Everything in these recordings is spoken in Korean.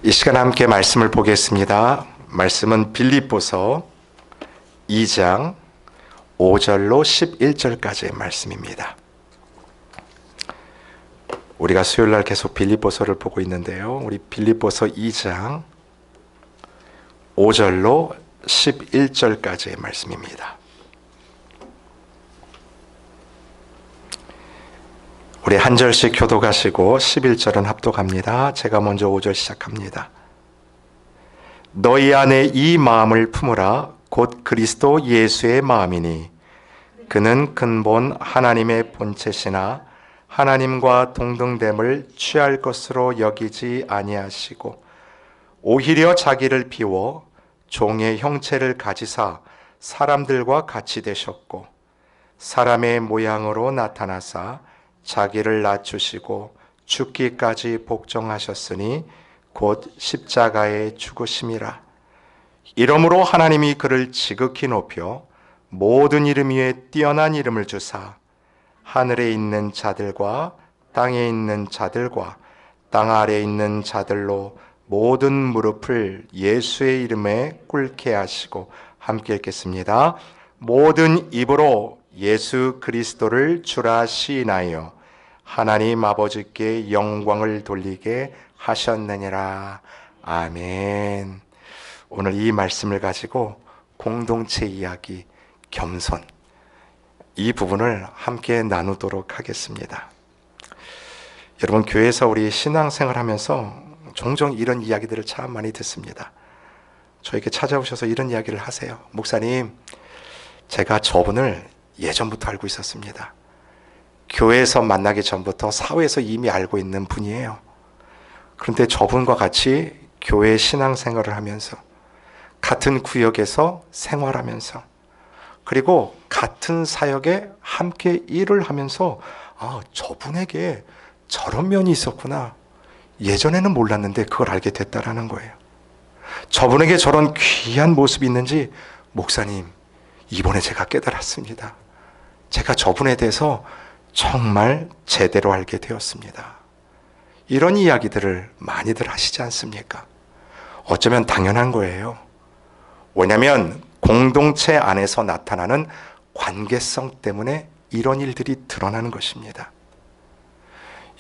이 시간 함께 말씀을 보겠습니다. 말씀은 빌립보서 2장 5절로 11절까지의 말씀입니다. 우리가 수요일날 계속 빌립보서를 보고 있는데요. 우리 빌립보서 2장 5절로 11절까지의 말씀입니다. 우리 한 절씩 교독하시고 11절은 합독합니다. 제가 먼저 5절 시작합니다. 너희 안에 이 마음을 품으라. 곧 그리스도 예수의 마음이니 그는 근본 하나님의 본체시나 하나님과 동등됨을 취할 것으로 여기지 아니하시고 오히려 자기를 비워 종의 형체를 가지사 사람들과 같이 되셨고 사람의 모양으로 나타나사 자기를 낮추시고 죽기까지 복종하셨으니 곧 십자가에 죽으심이라. 이러므로 하나님이 그를 지극히 높여 모든 이름 위에 뛰어난 이름을 주사 하늘에 있는 자들과 땅에 있는 자들과 땅 아래에 있는 자들로 모든 무릎을 예수의 이름에 꿇게 하시고, 함께 읽겠습니다. 모든 입으로 예수 그리스도를 주라 시인하여 하나님 아버지께 영광을 돌리게 하셨느니라. 아멘. 오늘 이 말씀을 가지고 공동체 이야기, 겸손, 이 부분을 함께 나누도록 하겠습니다. 여러분, 교회에서 우리 신앙생활 하면서 종종 이런 이야기들을 참 많이 듣습니다. 저에게 찾아오셔서 이런 이야기를 하세요. 목사님, 제가 저분을 예전부터 알고 있었습니다. 교회에서 만나기 전부터 사회에서 이미 알고 있는 분이에요. 그런데 저분과 같이 교회 신앙생활을 하면서 같은 구역에서 생활하면서 그리고 같은 사역에 함께 일을 하면서 저분에게 저런 면이 있었구나. 예전에는 몰랐는데 그걸 알게 됐다라는 거예요. 저분에게 저런 귀한 모습이 있는지 목사님, 이번에 제가 깨달았습니다. 제가 저분에 대해서 정말 제대로 알게 되었습니다. 이런 이야기들을 많이들 하시지 않습니까? 어쩌면 당연한 거예요. 왜냐하면 공동체 안에서 나타나는 관계성 때문에 이런 일들이 드러나는 것입니다.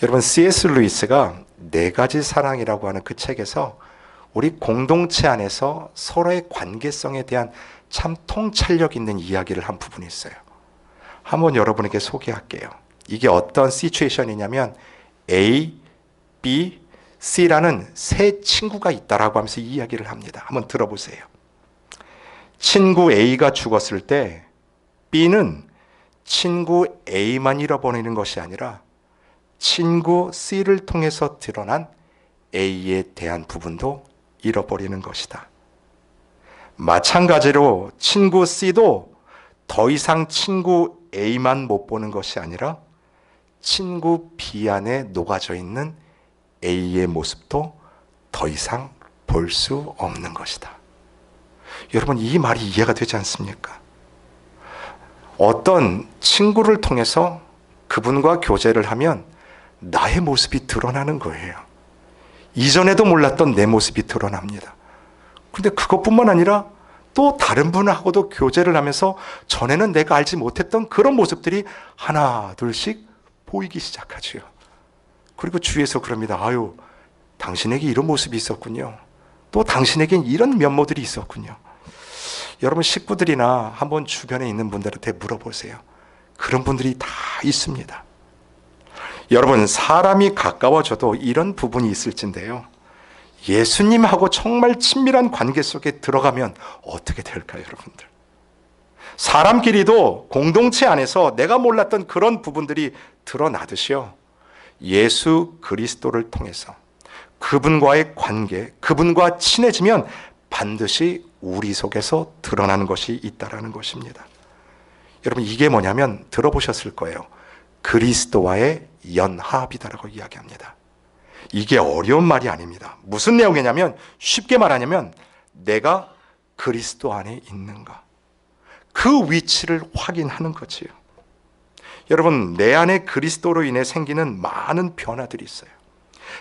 여러분, C.S. 루이스가 4가지 사랑이라고 하는 그 책에서 우리 공동체 안에서 서로의 관계성에 대한 참 통찰력 있는 이야기를 한 부분이 있어요. 한번 여러분에게 소개할게요. 이게 어떤 시츄에이션이냐면 A, B, C라는 세 친구가 있다라고 하면서 이 이야기를 합니다. 한번 들어보세요. 친구 A가 죽었을 때 B는 친구 A만 잃어버리는 것이 아니라 친구 C를 통해서 드러난 A에 대한 부분도 잃어버리는 것이다. 마찬가지로 친구 C도 더 이상 친구 A만 못 보는 것이 아니라 친구 B 안에 녹아져 있는 A의 모습도 더 이상 볼 수 없는 것이다. 여러분, 이 말이 이해가 되지 않습니까? 어떤 친구를 통해서 그분과 교제를 하면 나의 모습이 드러나는 거예요. 이전에도 몰랐던 내 모습이 드러납니다. 그런데 그것뿐만 아니라 또 다른 분하고도 교제를 하면서 전에는 내가 알지 못했던 그런 모습들이 하나 둘씩 보이기 시작하죠. 그리고 주위에서 그럽니다. 아유, 당신에게 이런 모습이 있었군요. 또 당신에겐 이런 면모들이 있었군요. 여러분, 식구들이나 한번 주변에 있는 분들한테 물어보세요. 그런 분들이 다 있습니다. 여러분, 사람이 가까워져도 이런 부분이 있을진데요. 예수님하고 정말 친밀한 관계 속에 들어가면 어떻게 될까요, 여러분들? 사람끼리도 공동체 안에서 내가 몰랐던 그런 부분들이 드러나듯이요. 예수 그리스도를 통해서 그분과의 관계, 그분과 친해지면 반드시 우리 속에서 드러나는 것이 있다라는 것입니다. 여러분, 이게 뭐냐면 들어보셨을 거예요. 그리스도와의 연합이다라고 이야기합니다. 이게 어려운 말이 아닙니다. 무슨 내용이냐면 쉽게 말하냐면 내가 그리스도 안에 있는가, 그 위치를 확인하는 거지요. 여러분, 내 안에 그리스도로 인해 생기는 많은 변화들이 있어요.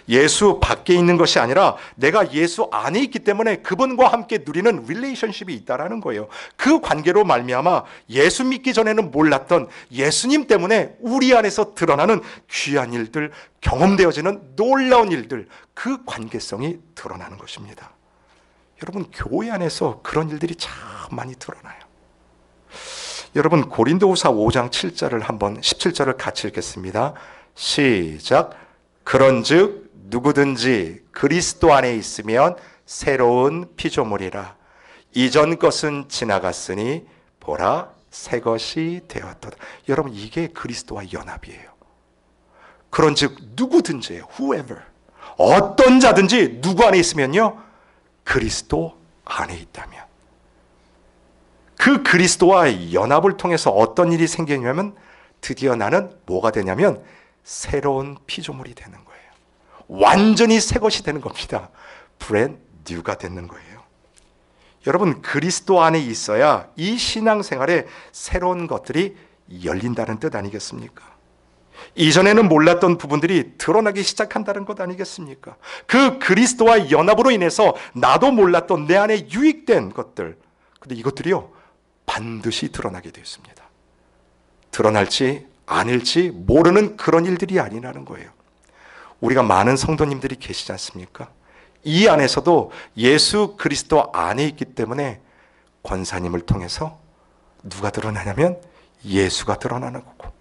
예수 밖에 있는 것이 아니라 내가 예수 안에 있기 때문에 그분과 함께 누리는 릴레이션십이 있다라는 거예요. 그 관계로 말미암아 예수 믿기 전에는 몰랐던 예수님 때문에 우리 안에서 드러나는 귀한 일들, 경험되어지는 놀라운 일들, 그 관계성이 드러나는 것입니다. 여러분, 교회 안에서 그런 일들이 참 많이 드러나요. 여러분, 고린도후서 5장 7절을 한번 17절을 같이 읽겠습니다. 시작. 그런즉 누구든지 그리스도 안에 있으면 새로운 피조물이라. 이전 것은 지나갔으니 보라 새 것이 되었도다. 여러분, 이게 그리스도와 연합이에요. 그런즉 누구든지예요. whoever. 어떤 자든지 누구 안에 있으면요, 그리스도 안에 있다면. 그 그리스도와 연합을 통해서 어떤 일이 생기냐면 드디어 나는 뭐가 되냐면 새로운 피조물이 되는 거예요. 완전히 새 것이 되는 겁니다. 브랜드 뉴가 되는 거예요. 여러분, 그리스도 안에 있어야 이 신앙생활에 새로운 것들이 열린다는 뜻 아니겠습니까? 이전에는 몰랐던 부분들이 드러나기 시작한다는 것 아니겠습니까? 그 그리스도와 연합으로 인해서 나도 몰랐던 내 안에 유익된 것들, 근데 이것들이요 반드시 드러나게 되었습니다. 드러날지 아닐지 모르는 그런 일들이 아니라는 거예요. 우리가 많은 성도님들이 계시지 않습니까? 이 안에서도 예수 그리스도 안에 있기 때문에 권사님을 통해서 누가 드러나냐면 예수가 드러나는 거고,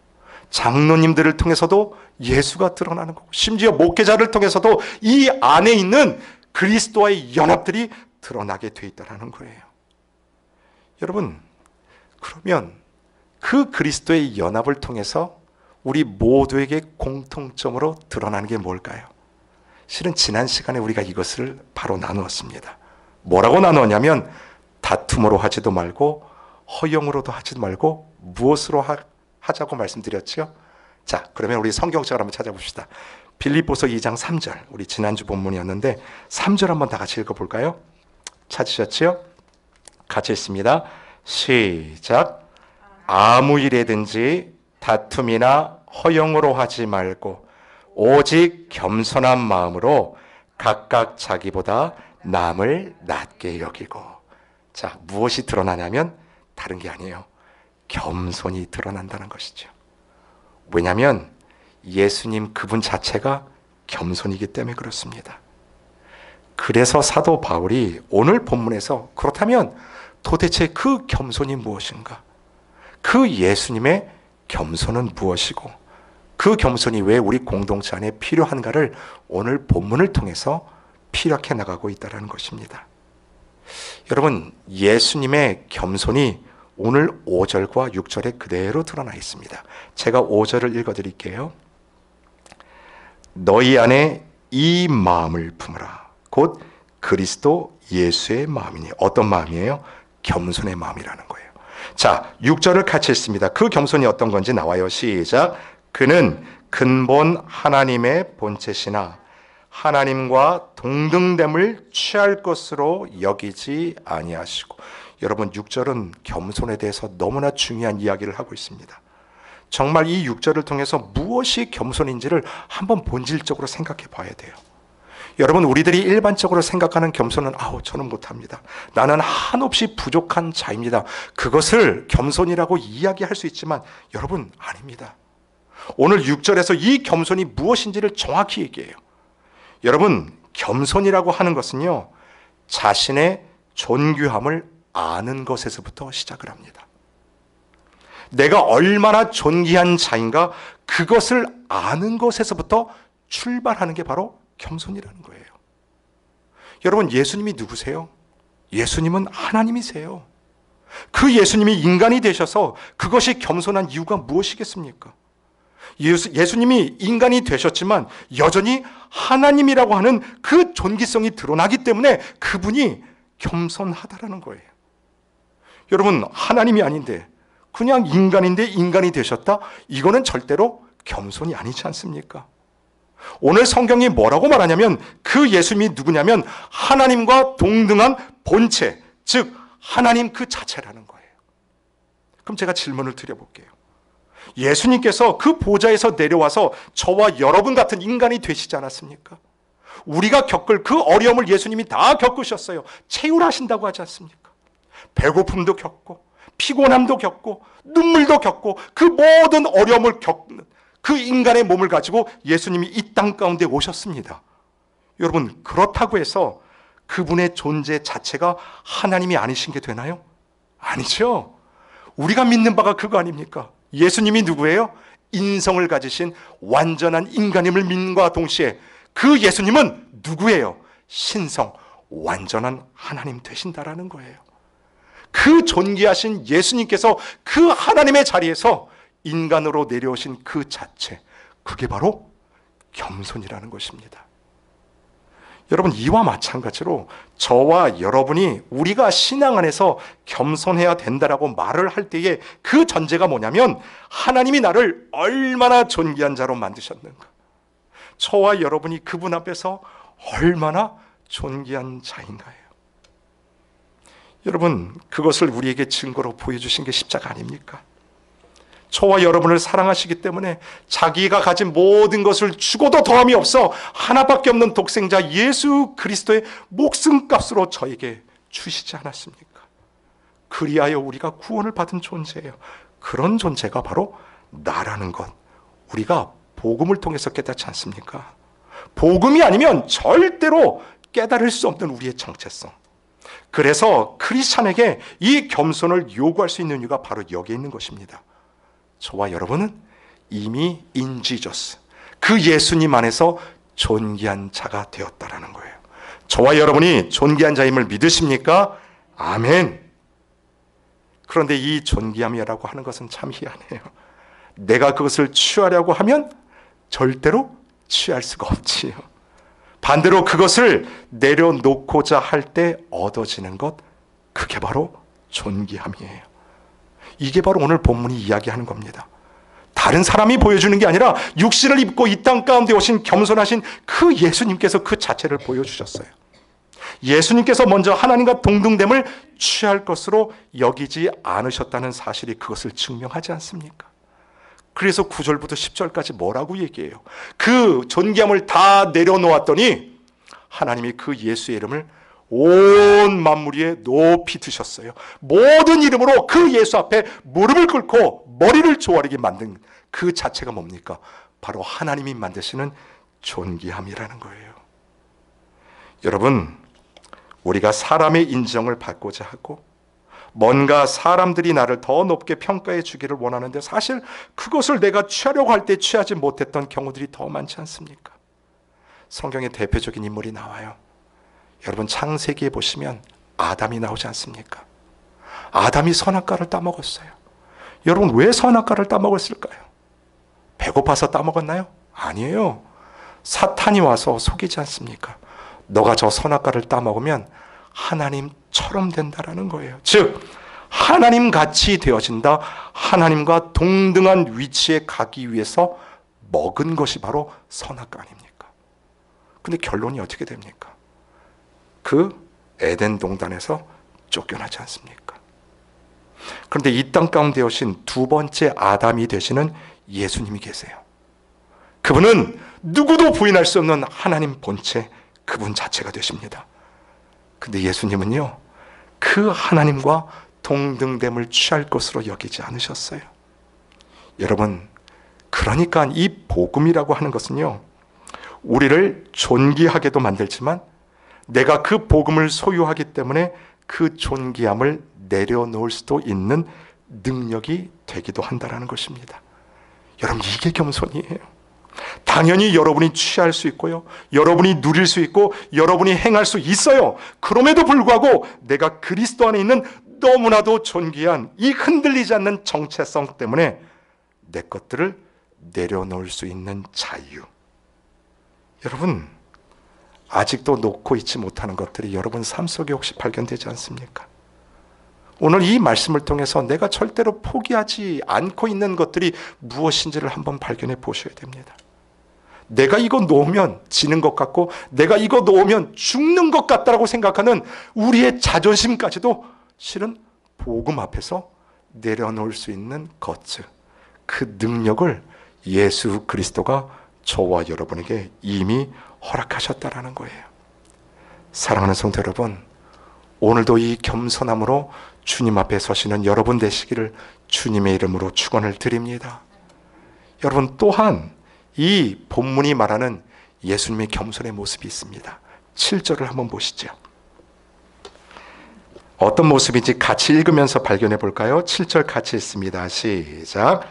장로님들을 통해서도 예수가 드러나는 거고, 심지어 목회자를 통해서도 이 안에 있는 그리스도와의 연합들이 드러나게 돼 있다는 거예요. 여러분, 그러면 그 그리스도의 연합을 통해서 우리 모두에게 공통점으로 드러나는 게 뭘까요? 실은 지난 시간에 우리가 이것을 바로 나누었습니다. 뭐라고 나누었냐면 다툼으로 하지도 말고 허영으로도 하지도 말고 무엇으로 하자고 말씀드렸죠? 자, 그러면 우리 성경책을 한번 찾아봅시다. 빌립보서 2장 3절, 우리 지난주 본문이었는데 3절 한번 다 같이 읽어볼까요? 찾으셨죠? 같이 읽습니다. 시작. 아무 일에든지 다툼이나 허영으로 하지 말고 오직 겸손한 마음으로 각각 자기보다 남을 낮게 여기고. 자, 무엇이 드러나냐면 다른 게 아니에요. 겸손이 드러난다는 것이죠. 왜냐하면 예수님 그분 자체가 겸손이기 때문에 그렇습니다. 그래서 사도 바울이 오늘 본문에서 그렇다면 도대체 그 겸손이 무엇인가? 그 예수님의 겸손은 무엇이고 그 겸손이 왜 우리 공동체 안에 필요한가를 오늘 본문을 통해서 피력해 나가고 있다는 것입니다. 여러분, 예수님의 겸손이 오늘 5절과 6절에 그대로 드러나 있습니다. 제가 5절을 읽어드릴게요. 너희 안에 이 마음을 품으라. 곧 그리스도 예수의 마음이니. 어떤 마음이에요? 겸손의 마음이라는 거예요. 자, 6절을 같이 읽습니다. 그 겸손이 어떤 건지 나와요. 시작. 그는 근본 하나님의 본체시나 하나님과 동등됨을 취할 것으로 여기지 아니하시고. 여러분, 6절은 겸손에 대해서 너무나 중요한 이야기를 하고 있습니다. 정말 이 6절을 통해서 무엇이 겸손인지를 한번 본질적으로 생각해 봐야 돼요. 여러분, 우리들이 일반적으로 생각하는 겸손은 저는 못합니다. 나는 한없이 부족한 자입니다. 그것을 겸손이라고 이야기할 수 있지만 여러분, 아닙니다. 오늘 6절에서 이 겸손이 무엇인지를 정확히 얘기해요. 여러분, 겸손이라고 하는 것은요, 자신의 존귀함을 아는 것에서부터 시작을 합니다. 내가 얼마나 존귀한 자인가 그것을 아는 것에서부터 출발하는 게 바로 겸손이라는 거예요. 여러분, 예수님이 누구세요? 예수님은 하나님이세요. 그 예수님이 인간이 되셔서 그것이 겸손한 이유가 무엇이겠습니까? 예수님이 인간이 되셨지만 여전히 하나님이라고 하는 그 존귀성이 드러나기 때문에 그분이 겸손하다라는 거예요. 여러분, 하나님이 아닌데 그냥 인간인데 인간이 되셨다? 이거는 절대로 겸손이 아니지 않습니까? 오늘 성경이 뭐라고 말하냐면 그 예수님이 누구냐면 하나님과 동등한 본체, 즉 하나님 그 자체라는 거예요. 그럼 제가 질문을 드려볼게요. 예수님께서 그 보좌에서 내려와서 저와 여러분 같은 인간이 되시지 않았습니까? 우리가 겪을 그 어려움을 예수님이 다 겪으셨어요. 체휼하신다고 하지 않습니까? 배고픔도 겪고 피곤함도 겪고 눈물도 겪고 그 모든 어려움을 겪는 그 인간의 몸을 가지고 예수님이 이 땅 가운데 오셨습니다. 여러분, 그렇다고 해서 그분의 존재 자체가 하나님이 아니신 게 되나요? 아니죠. 우리가 믿는 바가 그거 아닙니까? 예수님이 누구예요? 인성을 가지신 완전한 인간임을 믿는과 동시에 그 예수님은 누구예요? 신성, 완전한 하나님 되신다라는 거예요. 그 존귀하신 예수님께서 그 하나님의 자리에서 인간으로 내려오신 그 자체, 그게 바로 겸손이라는 것입니다. 여러분, 이와 마찬가지로 저와 여러분이 우리가 신앙 안에서 겸손해야 된다라고 말을 할 때에 그 전제가 뭐냐면 하나님이 나를 얼마나 존귀한 자로 만드셨는가, 저와 여러분이 그분 앞에서 얼마나 존귀한 자인가예요. 여러분, 그것을 우리에게 증거로 보여주신 게 십자가 아닙니까? 저와 여러분을 사랑하시기 때문에 자기가 가진 모든 것을 주고도 더함이 없어 하나밖에 없는 독생자 예수 그리스도의 목숨값으로 저에게 주시지 않았습니까? 그리하여 우리가 구원을 받은 존재예요. 그런 존재가 바로 나라는 것, 우리가 복음을 통해서 깨닫지 않습니까? 복음이 아니면 절대로 깨달을 수 없는 우리의 정체성. 그래서 크리스찬에게 이 겸손을 요구할 수 있는 이유가 바로 여기에 있는 것입니다. 저와 여러분은 이미 in Jesus, 그 예수님 안에서 존귀한 자가 되었다라는 거예요. 저와 여러분이 존귀한 자임을 믿으십니까? 아멘. 그런데 이 존귀함이라고 하는 것은 참 희한해요. 내가 그것을 취하려고 하면 절대로 취할 수가 없지요. 반대로 그것을 내려놓고자 할 때 얻어지는 것, 그게 바로 존귀함이에요. 이게 바로 오늘 본문이 이야기하는 겁니다. 다른 사람이 보여주는 게 아니라 육신을 입고 이 땅 가운데 오신 겸손하신 그 예수님께서 그 자체를 보여주셨어요. 예수님께서 먼저 하나님과 동등됨을 취할 것으로 여기지 않으셨다는 사실이 그것을 증명하지 않습니까? 그래서 9절부터 10절까지 뭐라고 얘기해요? 그 존귀함을 다 내려놓았더니 하나님이 그 예수의 이름을 온 만물 위에 높이 드셨어요. 모든 이름으로 그 예수 앞에 무릎을 꿇고 머리를 조아리게 만든 그 자체가 뭡니까? 바로 하나님이 만드시는 존귀함이라는 거예요. 여러분, 우리가 사람의 인정을 받고자 하고 뭔가 사람들이 나를 더 높게 평가해 주기를 원하는데 사실 그것을 내가 취하려고 할 때 취하지 못했던 경우들이 더 많지 않습니까? 성경의 대표적인 인물이 나와요. 여러분, 창세기에 보시면 아담이 나오지 않습니까? 아담이 선악과를 따먹었어요. 여러분, 왜 선악과를 따먹었을까요? 배고파서 따먹었나요? 아니에요. 사탄이 와서 속이지 않습니까? 너가 저 선악과를 따먹으면 하나님처럼 된다라는 거예요. 즉, 하나님 같이 되어진다. 하나님과 동등한 위치에 가기 위해서 먹은 것이 바로 선악과 아닙니까? 근데 결론이 어떻게 됩니까? 그 에덴 동산에서 쫓겨나지 않습니까? 그런데 이 땅 가운데 오신 두 번째 아담이 되시는 예수님이 계세요. 그분은 누구도 부인할 수 없는 하나님 본체, 그분 자체가 되십니다. 근데 예수님은요, 그 하나님과 동등됨을 취할 것으로 여기지 않으셨어요. 여러분, 그러니까 이 복음이라고 하는 것은요, 우리를 존귀하게도 만들지만 내가 그 복음을 소유하기 때문에 그 존귀함을 내려놓을 수도 있는 능력이 되기도 한다는 것입니다. 여러분, 이게 겸손이에요. 당연히 여러분이 취할 수 있고요, 여러분이 누릴 수 있고 여러분이 행할 수 있어요. 그럼에도 불구하고 내가 그리스도 안에 있는 너무나도 존귀한 이 흔들리지 않는 정체성 때문에 내 것들을 내려놓을 수 있는 자유. 여러분, 아직도 놓고 있지 못하는 것들이 여러분 삶 속에 혹시 발견되지 않습니까? 오늘 이 말씀을 통해서 내가 절대로 포기하지 않고 있는 것들이 무엇인지를 한번 발견해 보셔야 됩니다. 내가 이거 놓으면 지는 것 같고 내가 이거 놓으면 죽는 것 같다고 생각하는 우리의 자존심까지도 실은 복음 앞에서 내려놓을 수 있는 것들, 그 능력을 예수 그리스도가 저와 여러분에게 이미 허락하셨다라는 거예요. 사랑하는 성도 여러분, 오늘도 이 겸손함으로 주님 앞에 서시는 여러분 되시기를 주님의 이름으로 축원을 드립니다. 여러분, 또한 이 본문이 말하는 예수님의 겸손의 모습이 있습니다. 7절을 한번 보시죠. 어떤 모습인지 같이 읽으면서 발견해 볼까요? 7절 같이 읽습니다. 시작.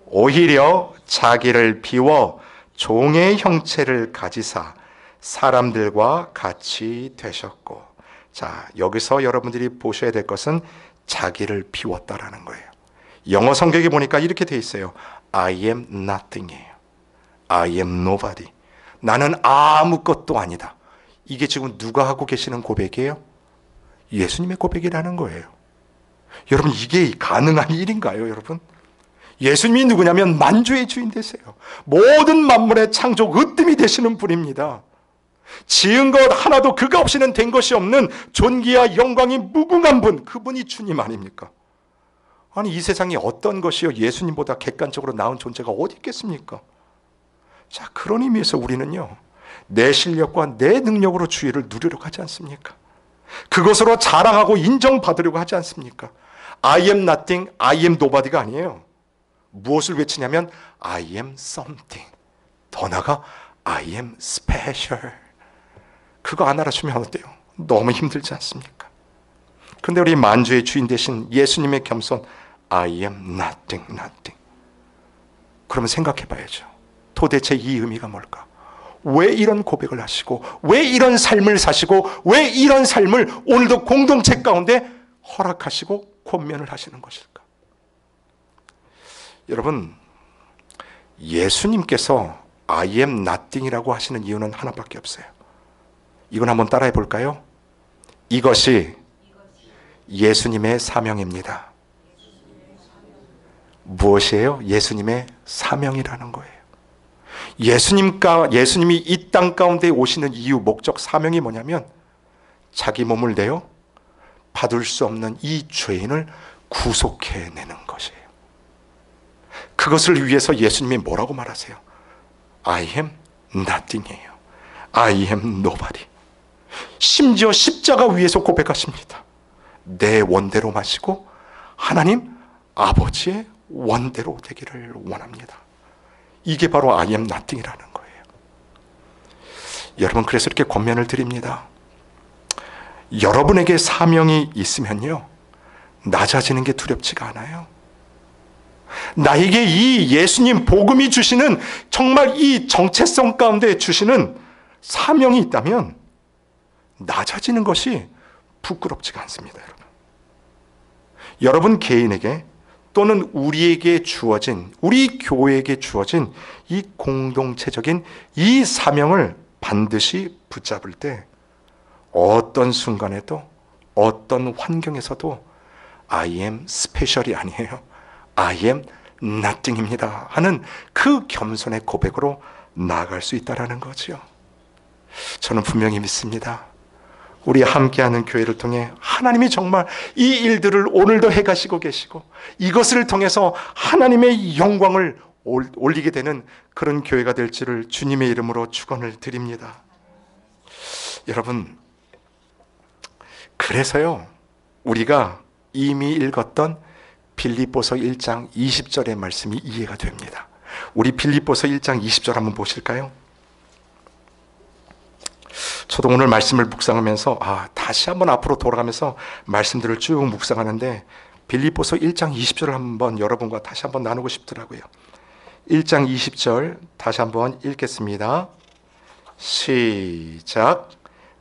오히려 자기를 비워 종의 형체를 가지사 사람들과 같이 되셨고. 자, 여기서 여러분들이 보셔야 될 것은 자기를 비웠다라는 거예요. 영어 성경에 보니까 이렇게 돼 있어요. I am nothing이에요. I am nobody. 나는 아무것도 아니다. 이게 지금 누가 하고 계시는 고백이에요? 예수님의 고백이라는 거예요. 여러분, 이게 가능한 일인가요, 여러분? 예수님이 누구냐면 만주의 주인 되세요. 모든 만물의 창조 으뜸이 되시는 분입니다. 지은 것 하나도 그가 없이는 된 것이 없는 존귀와 영광이 무궁한 분, 그분이 주님 아닙니까? 아니, 이 세상에 어떤 것이요 예수님보다 객관적으로 나은 존재가 어디 있겠습니까? 자, 그런 의미에서 우리는요, 내 실력과 내 능력으로 주의를 누리려고 하지 않습니까? 그것으로 자랑하고 인정받으려고 하지 않습니까? I am nothing, I am nobody가 아니에요. 무엇을 외치냐면 I am something. 더 나아가 I am special. 그거 안 알아주면 어때요? 너무 힘들지 않습니까? 그런데 우리 만주의 주인 되신 예수님의 겸손, I am nothing, nothing. 그러면 생각해 봐야죠. 도대체 이 의미가 뭘까? 왜 이런 고백을 하시고, 왜 이런 삶을 사시고, 왜 이런 삶을 오늘도 공동체 가운데 허락하시고 권면을 하시는 것일까? 여러분, 예수님께서 I am nothing이라고 하시는 이유는 하나밖에 없어요. 이건 한번 따라해 볼까요? 이것이 예수님의 사명입니다. 무엇이에요? 예수님의 사명이라는 거예요. 예수님이 이 땅 가운데 오시는 이유, 목적, 사명이 뭐냐면 자기 몸을 내어 받을 수 없는 이 죄인을 구속해내는 것이에요. 그것을 위해서 예수님이 뭐라고 말하세요? I am nothing이에요. I am nobody. 심지어 십자가 위에서 고백하십니다. 내 원대로 마시고 하나님 아버지의 원대로 되기를 원합니다. 이게 바로 I am nothing이라는 거예요. 여러분, 그래서 이렇게 권면을 드립니다. 여러분에게 사명이 있으면요, 낮아지는 게 두렵지가 않아요. 나에게 이 예수님 복음이 주시는 정말 이 정체성 가운데 주시는 사명이 있다면 낮아지는 것이 부끄럽지가 않습니다. 여러분 개인에게 또는 우리에게 주어진, 우리 교회에게 주어진 이 공동체적인 이 사명을 반드시 붙잡을 때 어떤 순간에도 어떤 환경에서도 I am special이 아니에요. I am nothing입니다 하는 그 겸손의 고백으로 나아갈 수 있다는 거죠. 저는 분명히 믿습니다. 우리 함께하는 교회를 통해 하나님이 정말 이 일들을 오늘도 해가시고 계시고 이것을 통해서 하나님의 영광을 올리게 되는 그런 교회가 될지를 주님의 이름으로 축원을 드립니다. 여러분, 그래서요, 우리가 이미 읽었던 빌립보서 1장 20절의 말씀이 이해가 됩니다. 우리 빌립보서 1장 20절 한번 보실까요? 저도 오늘 말씀을 묵상하면서 다시 한번 앞으로 돌아가면서 말씀들을 쭉 묵상하는데 빌립보서 1장 20절을 한번 여러분과 다시 한번 나누고 싶더라고요. 1장 20절 다시 한번 읽겠습니다. 시작.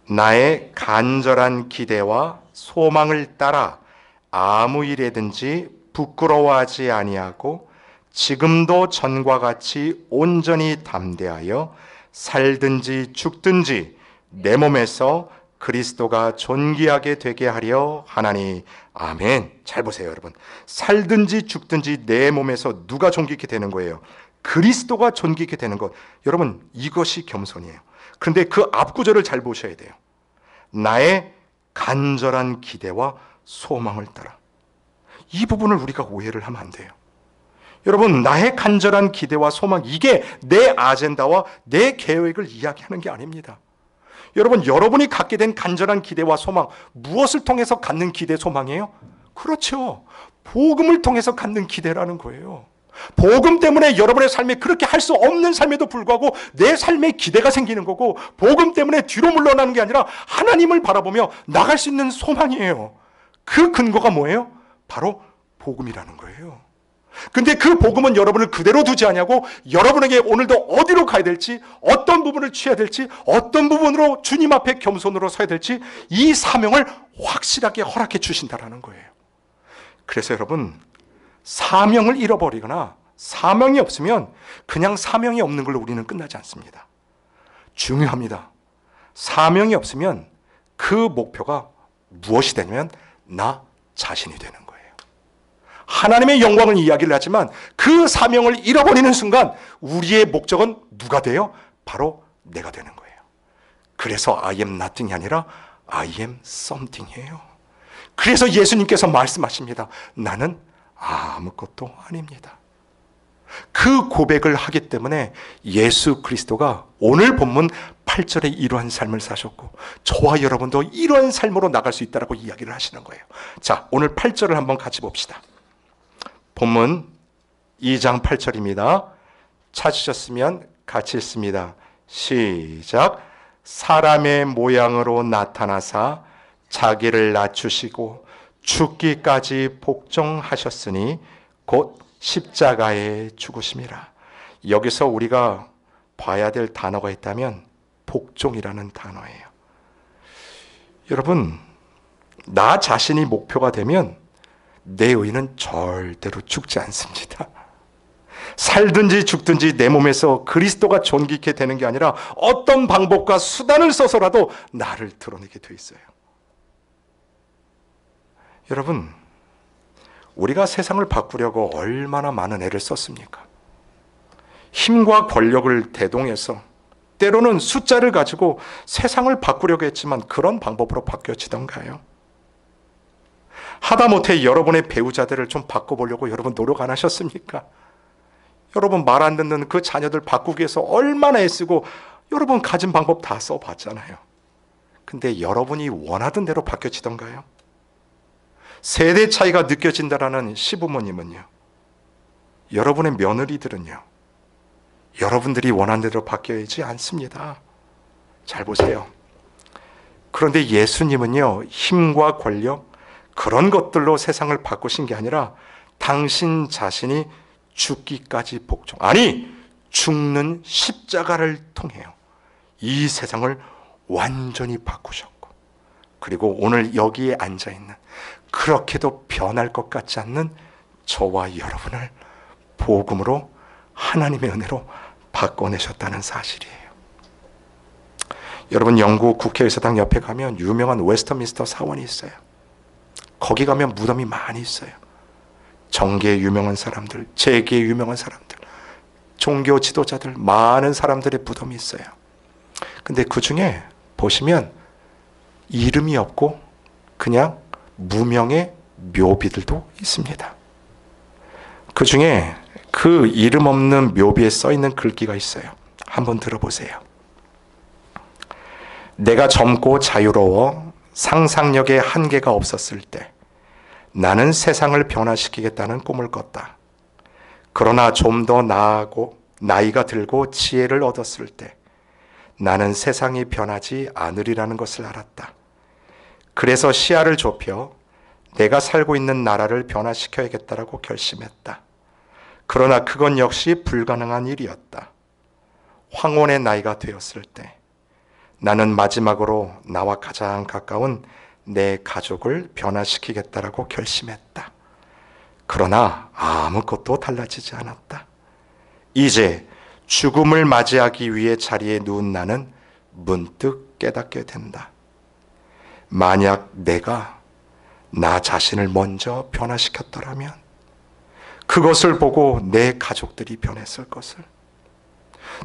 나의 간절한 기대와 소망을 따라 아무 일에든지 부끄러워하지 아니하고 지금도 전과 같이 온전히 담대하여 살든지 죽든지 내 몸에서 그리스도가 존귀하게 되게 하려 하나니. 아멘. 잘 보세요, 여러분. 살든지 죽든지 내 몸에서 누가 존귀케 되는 거예요? 그리스도가 존귀케 되는 것. 여러분, 이것이 겸손이에요. 그런데 그 앞구절을 잘 보셔야 돼요. 나의 간절한 기대와 소망을 따라. 이 부분을 우리가 오해를 하면 안 돼요. 여러분, 나의 간절한 기대와 소망, 이게 내 아젠다와 내 계획을 이야기하는 게 아닙니다. 여러분, 여러분이 갖게 된 간절한 기대와 소망, 무엇을 통해서 갖는 기대, 소망이에요? 그렇죠. 복음을 통해서 갖는 기대라는 거예요. 복음 때문에 여러분의 삶에 그렇게 할 수 없는 삶에도 불구하고 내 삶에 기대가 생기는 거고, 복음 때문에 뒤로 물러나는 게 아니라 하나님을 바라보며 나갈 수 있는 소망이에요. 그 근거가 뭐예요? 바로 복음이라는 거예요. 근데 그 복음은 여러분을 그대로 두지 않냐고, 여러분에게 오늘도 어디로 가야 될지, 어떤 부분을 취해야 될지, 어떤 부분으로 주님 앞에 겸손으로 서야 될지, 이 사명을 확실하게 허락해 주신다라는 거예요. 그래서 여러분, 사명을 잃어버리거나 사명이 없으면 그냥 사명이 없는 걸로 우리는 끝나지 않습니다. 중요합니다. 사명이 없으면 그 목표가 무엇이 되냐면 나 자신이 되는 거예요. 하나님의 영광을 이야기를 하지만 그 사명을 잃어버리는 순간 우리의 목적은 누가 돼요? 바로 내가 되는 거예요. 그래서 I am nothing이 아니라 I am something이에요. 그래서 예수님께서 말씀하십니다. 나는 아무것도 아닙니다. 그 고백을 하기 때문에 예수 그리스도가 오늘 본문 8절에 이러한 삶을 사셨고, 저와 여러분도 이러한 삶으로 나갈 수 있다라고 이야기를 하시는 거예요. 자, 오늘 8절을 한번 같이 봅시다. 본문 2장 8절입니다. 찾으셨으면 같이 읽습니다. 시작. 사람의 모양으로 나타나사 자기를 낮추시고 죽기까지 복종하셨으니 곧 십자가에 죽으심이라. 여기서 우리가 봐야 될 단어가 있다면 복종이라는 단어예요. 여러분, 나 자신이 목표가 되면 내 의는 절대로 죽지 않습니다. 살든지 죽든지 내 몸에서 그리스도가 존귀케 되는 게 아니라 어떤 방법과 수단을 써서라도 나를 드러내게 돼 있어요. 여러분, 우리가 세상을 바꾸려고 얼마나 많은 애를 썼습니까? 힘과 권력을 대동해서 때로는 숫자를 가지고 세상을 바꾸려고 했지만 그런 방법으로 바뀌어지던가요? 하다못해 여러분의 배우자들을 좀 바꿔보려고 여러분 노력 안 하셨습니까? 여러분 말 안 듣는 그 자녀들 바꾸기 위해서 얼마나 애쓰고 여러분 가진 방법 다 써봤잖아요. 근데 여러분이 원하던 대로 바뀌어지던가요? 세대 차이가 느껴진다라는 시부모님은요, 여러분의 며느리들은요, 여러분들이 원하는 대로 바뀌어야지 않습니다. 잘 보세요. 그런데 예수님은요, 힘과 권력 그런 것들로 세상을 바꾸신 게 아니라 당신 자신이 죽기까지 복종, 아니 죽는 십자가를 통해요, 이 세상을 완전히 바꾸셨고, 그리고 오늘 여기에 앉아있는 그렇게도 변할 것 같지 않는 저와 여러분을 복음으로 하나님의 은혜로 바꿔내셨다는 사실이에요. 여러분, 영국 국회의사당 옆에 가면 유명한 웨스터민스터 사원이 있어요. 거기 가면 무덤이 많이 있어요. 정계에 유명한 사람들, 재계에 유명한 사람들, 종교 지도자들, 많은 사람들의 무덤이 있어요. 근데 그 중에 보시면 이름이 없고 그냥 무명의 묘비들도 있습니다. 그 중에 그 이름 없는 묘비에 써 있는 글귀가 있어요. 한번 들어보세요. 내가 젊고 자유로워 상상력에 한계가 없었을 때 나는 세상을 변화시키겠다는 꿈을 꿨다. 그러나 좀 더 나아가고 나이가 들고 지혜를 얻었을 때 나는 세상이 변하지 않으리라는 것을 알았다. 그래서 시야를 좁혀 내가 살고 있는 나라를 변화시켜야겠다라고 결심했다. 그러나 그건 역시 불가능한 일이었다. 황혼의 나이가 되었을 때 나는 마지막으로 나와 가장 가까운 내 가족을 변화시키겠다라고 결심했다. 그러나 아무것도 달라지지 않았다. 이제 죽음을 맞이하기 위해 자리에 누운 나는 문득 깨닫게 된다. 만약 내가 나 자신을 먼저 변화시켰더라면 그것을 보고 내 가족들이 변했을 것을,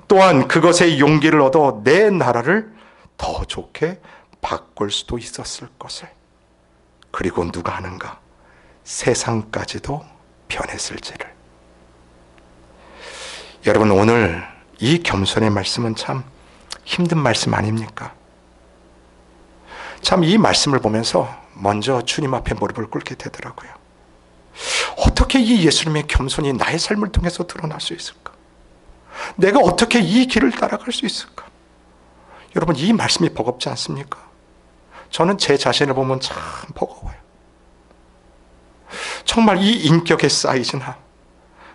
또한 그것에 용기를 얻어 내 나라를 더 좋게 바꿀 수도 있었을 것을, 그리고 누가 하는가, 세상까지도 변했을지를. 여러분, 오늘 이 겸손의 말씀은 참 힘든 말씀 아닙니까? 참 이 말씀을 보면서 먼저 주님 앞에 무릎을 꿇게 되더라고요. 어떻게 이 예수님의 겸손이 나의 삶을 통해서 드러날 수 있을까? 내가 어떻게 이 길을 따라갈 수 있을까? 여러분, 이 말씀이 버겁지 않습니까? 저는 제 자신을 보면 참 버거워요. 정말 이 인격의 사이즈나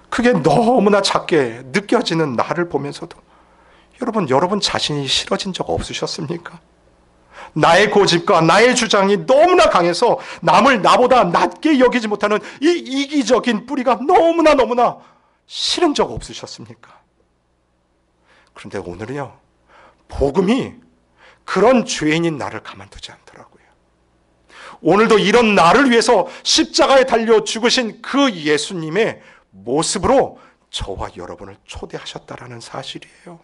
그게 너무나 작게 느껴지는 나를 보면서도 여러분 자신이 싫어진 적 없으셨습니까? 나의 고집과 나의 주장이 너무나 강해서 남을 나보다 낮게 여기지 못하는 이 이기적인 뿌리가 너무나 싫은 적 없으셨습니까? 그런데 오늘은요, 복음이 그런 죄인인 나를 가만두지 않더라고요. 오늘도 이런 나를 위해서 십자가에 달려 죽으신 그 예수님의 모습으로 저와 여러분을 초대하셨다라는 사실이에요.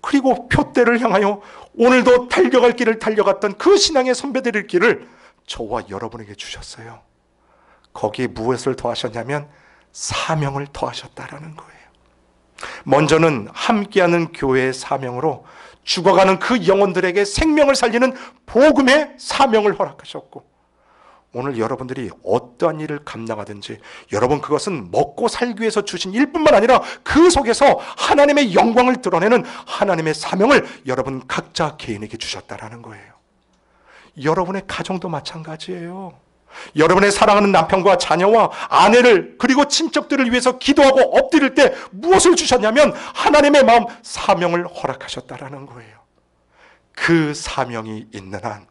그리고 표대를 향하여 오늘도 달려갈 길을 달려갔던 그 신앙의 선배들의 길을 저와 여러분에게 주셨어요. 거기에 무엇을 더하셨냐면 사명을 더하셨다라는 거예요. 먼저는 함께하는 교회의 사명으로 죽어가는 그 영혼들에게 생명을 살리는 복음의 사명을 허락하셨고, 오늘 여러분들이 어떠한 일을 감당하든지 여러분 그것은 먹고 살기 위해서 주신 일뿐만 아니라 그 속에서 하나님의 영광을 드러내는 하나님의 사명을 여러분 각자 개인에게 주셨다라는 거예요. 여러분의 가정도 마찬가지예요. 여러분의 사랑하는 남편과 자녀와 아내를 그리고 친척들을 위해서 기도하고 엎드릴 때 무엇을 주셨냐면 하나님의 마음, 사명을 허락하셨다라는 거예요. 그 사명이 있는 한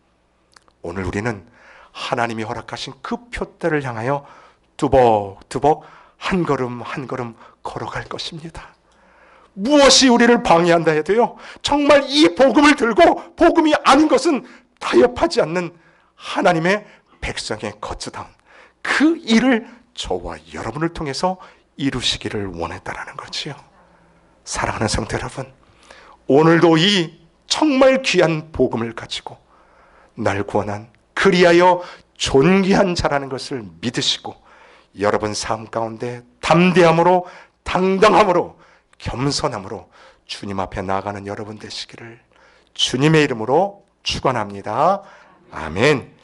오늘 우리는 하나님이 허락하신 그 표대를 향하여 두벅두벅 한 걸음 한 걸음 걸어갈 것입니다. 무엇이 우리를 방해한다 해도요, 정말 이 복음을 들고 복음이 아닌 것은 타협하지 않는 하나님의 백성의 거듭다운 그 일을 저와 여러분을 통해서 이루시기를 원했다라는 거지요. 사랑하는 성도 여러분, 오늘도 이 정말 귀한 복음을 가지고 날 구원한 그리하여 존귀한 자라는 것을 믿으시고 여러분 삶 가운데 담대함으로 당당함으로 겸손함으로 주님 앞에 나아가는 여러분 되시기를 주님의 이름으로 축원합니다. 아멘.